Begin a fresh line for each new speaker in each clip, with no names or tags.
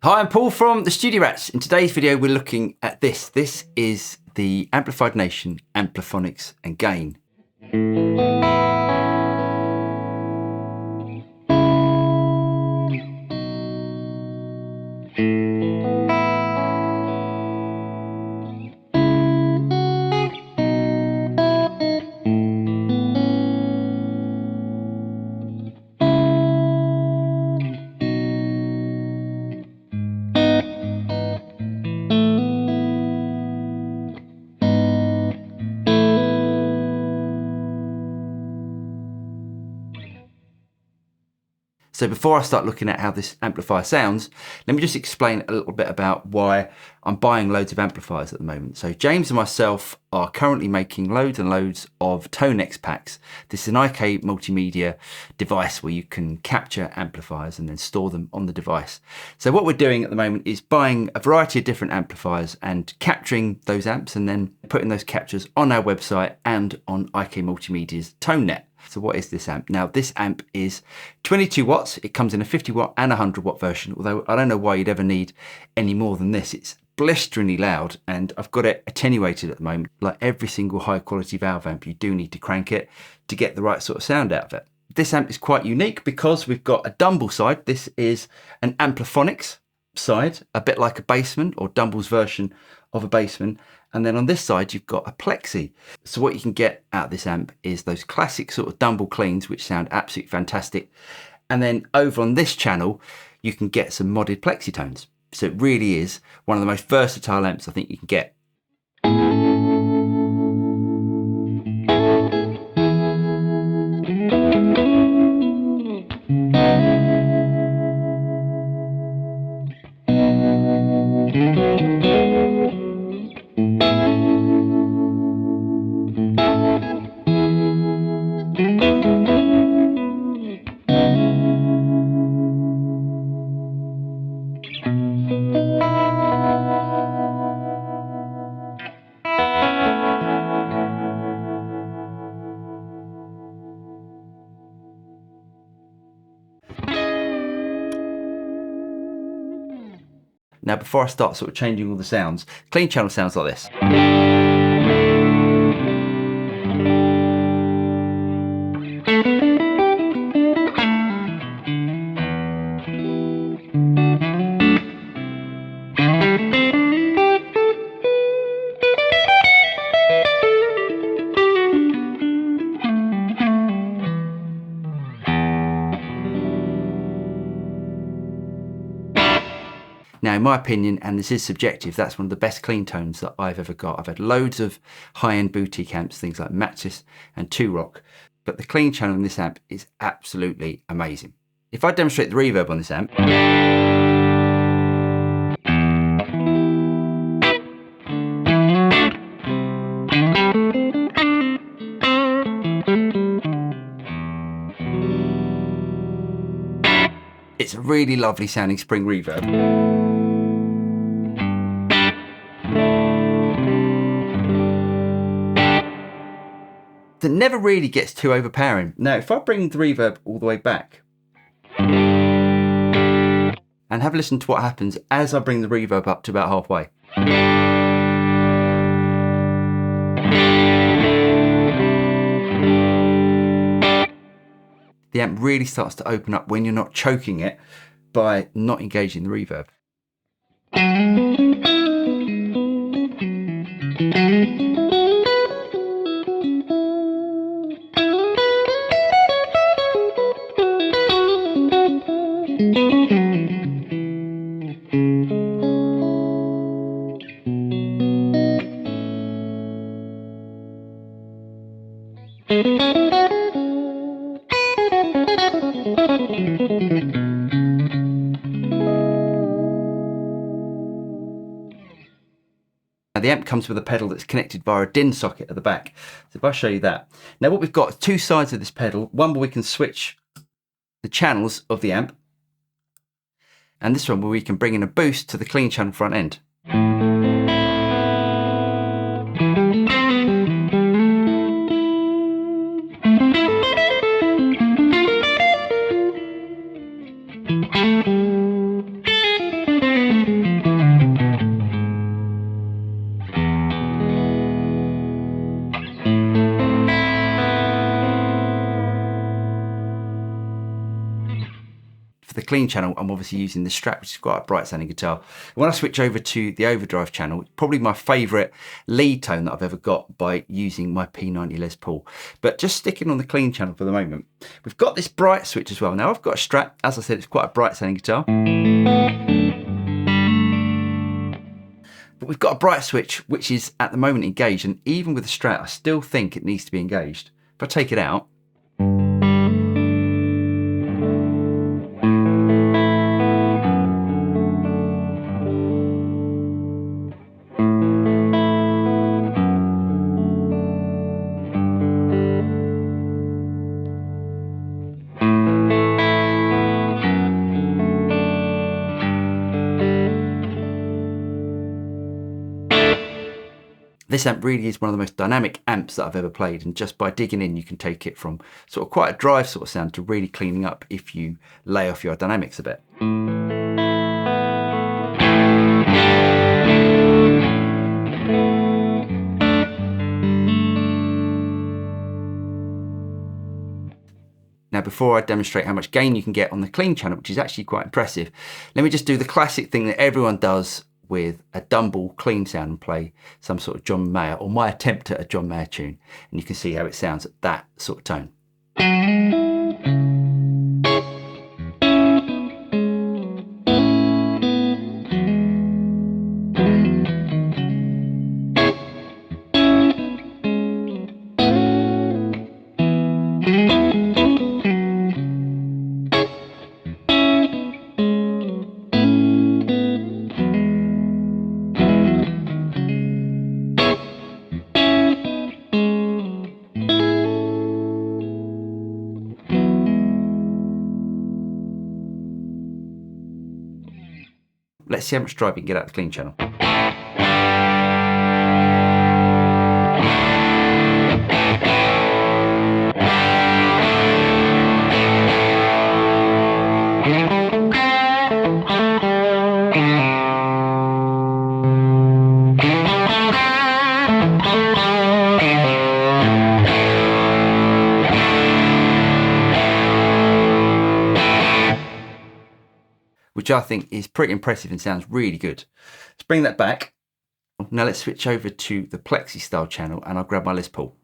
Hi, I'm Paul from the Studio Rats. In today's video, we're looking at this. This is the Amplified Nation Ampliphonix And Gain. So before I start looking at how this amplifier sounds, let me just explain a little bit about why I'm buying loads of amplifiers at the moment. So James and myself are currently making loads and loads of Tonex packs. This is an IK multimedia device where you can capture amplifiers and then store them on the device. So what we're doing at the moment is buying a variety of different amplifiers and capturing those amps and then putting those captures on our website and on IK Multimedia's ToneNet. So what is this amp? Now this amp is 22 watts. It comes in a 50 watt and 100 watt version, although I don't know why you'd ever need any more than this. It's blisteringly loud and I've got it attenuated at the moment. Like every single high quality valve amp, you do need to crank it to get the right sort of sound out of it. This amp is quite unique because we've got a Dumble side. This is an Ampliphonix side, a bit like a Bassman or Dumble's version of a Bassman. And then on this side, you've got a Plexi. So what you can get out of this amp is those classic sort of Dumble cleans, which sound absolutely fantastic. And then over on this channel, you can get some modded Plexi tones. So it really is one of the most versatile amps I think you can get. Now, before I start sort of changing all the sounds, clean channel sounds like this. Now, in my opinion, and this is subjective, that's one of the best clean tones that I've ever got. I've had loads of high-end boutique amps, things like Matches and Two Rock, but the clean channel in this amp is absolutely amazing. If I demonstrate the reverb on this amp, it's a really lovely sounding spring reverb. That never really gets too overpowering. Now, if I bring the reverb all the way back and have a listen to what happens as I bring the reverb up to about halfway. The amp really starts to open up when you're not choking it by not engaging the reverb. Now the amp comes with a pedal that's connected via a DIN socket at the back. So if I show you that. Now what we've got is two sides of this pedal. One where we can switch the channels of the amp, and this one where we can bring in a boost to the clean channel front end. clean channel, I'm obviously using the Strat, which is quite a bright sounding guitar. When I switch over to the overdrive channel, it's probably my favourite lead tone that I've ever got by using my P90 Les Paul. But just sticking on the clean channel for the moment, we've got this bright switch as well. Now I've got a Strat, as I said, it's quite a bright sounding guitar. But we've got a bright switch, which is at the moment engaged, and even with the Strat, I still think it needs to be engaged. If I take it out, this amp really is one of the most dynamic amps that I've ever played, and just by digging in you can take it from sort of quite a drive sort of sound to really cleaning up if you lay off your dynamics a bit. Now before I demonstrate how much gain you can get on the clean channel, which is actually quite impressive, let me just do the classic thing that everyone does with a Dumble clean sound and play some sort of John Mayer, or my attempt at a John Mayer tune, and you can see how it sounds at that sort of tone. Let's see how much drive we can get out of the clean channel. Which I think is pretty impressive and sounds really good. Let's bring that back. Now let's switch over to the Plexi style channel and I'll grab my Les Paul.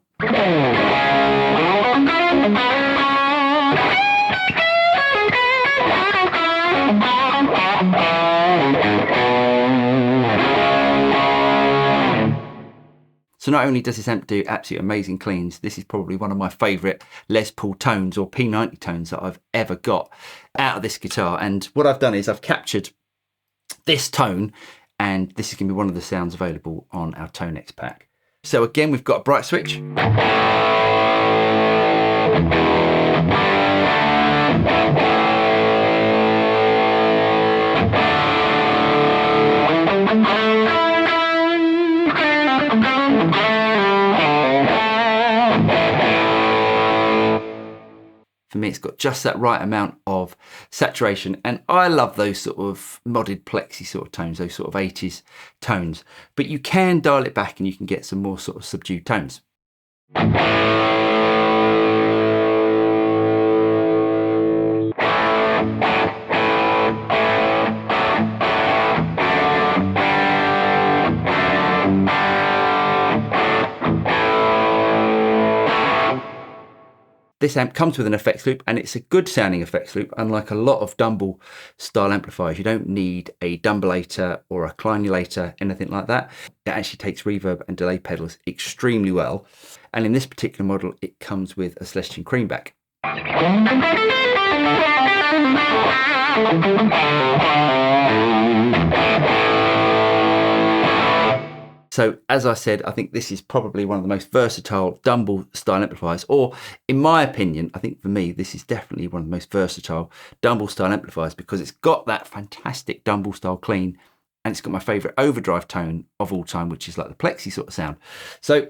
So not only does this amp do absolutely amazing cleans, this is probably one of my favourite Les Paul tones or P90 tones that I've ever got out of this guitar. And what I've done is I've captured this tone, and this is going to be one of the sounds available on our Tone X pack. So again, we've got a bright switch. For me, it's got just that right amount of saturation, and I love those sort of modded Plexi sort of tones, those sort of 80s tones, but you can dial it back and you can get some more sort of subdued tones. This amp comes with an effects loop, and it's a good sounding effects loop. Unlike a lot of Dumble style amplifiers, you don't need a Dumblellator or a Clinulator, anything like that. It actually takes reverb and delay pedals extremely well. And in this particular model, it comes with a Celestion Creamback. So as I said, I think this is probably one of the most versatile Dumble style amplifiers, or in my opinion, I think for me, this is definitely one of the most versatile Dumble style amplifiers, because it's got that fantastic Dumble style clean, and it's got my favorite overdrive tone of all time, which is like the Plexi sort of sound. So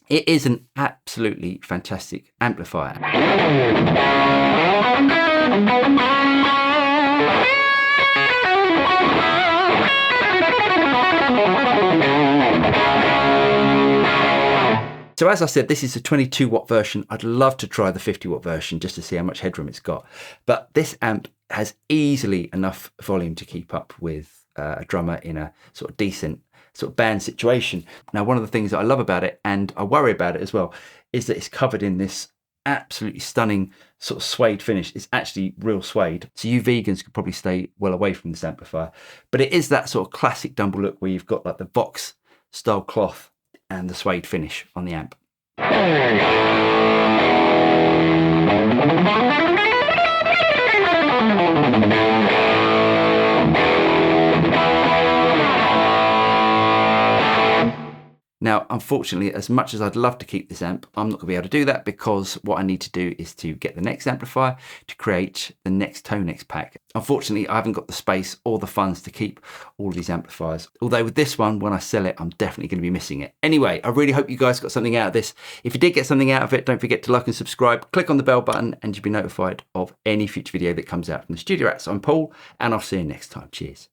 it is an absolutely fantastic amplifier. So as I said, this is a 22 watt version. I'd love to try the 50 watt version just to see how much headroom it's got. But this amp has easily enough volume to keep up with a drummer in a sort of decent sort of band situation. Now, one of the things that I love about it, and I worry about it as well, is that it's covered in this absolutely stunning sort of suede finish. It's actually real suede. So you vegans could probably stay well away from this amplifier, but it is that sort of classic Dumble look where you've got like the Vox style cloth and the suede finish on the amp. Now, unfortunately, as much as I'd love to keep this amp, I'm not going to be able to do that because what I need to do is to get the next amplifier to create the next Tonex pack. Unfortunately, I haven't got the space or the funds to keep all of these amplifiers. Although with this one, when I sell it, I'm definitely going to be missing it. Anyway, I really hope you guys got something out of this. If you did get something out of it, don't forget to like and subscribe, click on the bell button, and you'll be notified of any future video that comes out from the Studio Rats. I'm Paul, and I'll see you next time. Cheers.